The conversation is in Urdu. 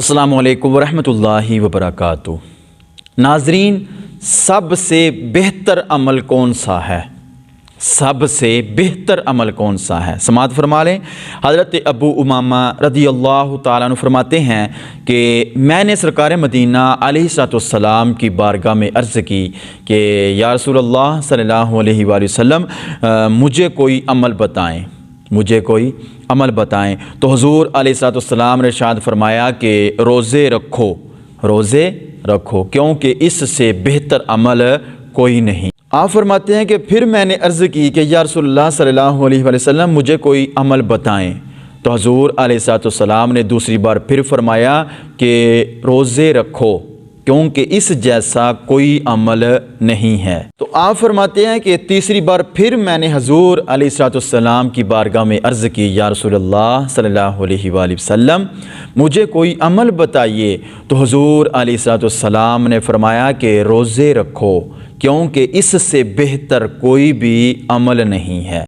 السلام علیکم ورحمۃ اللہ وبرکاتہ۔ ناظرین، سب سے بہتر عمل کون سا ہے؟ سب سے بہتر عمل کون سا ہے؟ سماعت فرما لیں۔ حضرت ابو امامہ رضی اللہ تعالیٰ عنہ فرماتے ہیں کہ میں نے سرکار مدینہ علیہ الصلوۃ والسلام کی بارگاہ میں عرض کی کہ یا رسول اللہ صلی اللہ علیہ وآلہ وسلم، مجھے کوئی عمل بتائیں، مجھے کوئی عمل بتائیں۔ تو حضور علیہ الصلوۃ والسلام نے ارشاد فرمایا کہ روزے رکھو، روزے رکھو، کیونکہ اس سے بہتر عمل کوئی نہیں۔ آپ فرماتے ہیں کہ پھر میں نے عرض کی کہ یا رسول اللہ صلی اللہ علیہ وآلہ وسلم، مجھے کوئی عمل بتائیں۔ تو حضور علیہ الصلوۃ والسلام نے دوسری بار پھر فرمایا کہ روزے رکھو، کیونکہ اس جیسا کوئی عمل نہیں ہے۔ تو آپ فرماتے ہیں کہ تیسری بار پھر میں نے حضور علیہ الصلوۃ والسلام کی بارگاہ میں عرض کی یا رسول اللہ صلی اللہ علیہ وآلہ وسلم، مجھے کوئی عمل بتائیے۔ تو حضور علیہ الصلوۃ والسلام نے فرمایا کہ روزے رکھو، کیونکہ اس سے بہتر کوئی بھی عمل نہیں ہے۔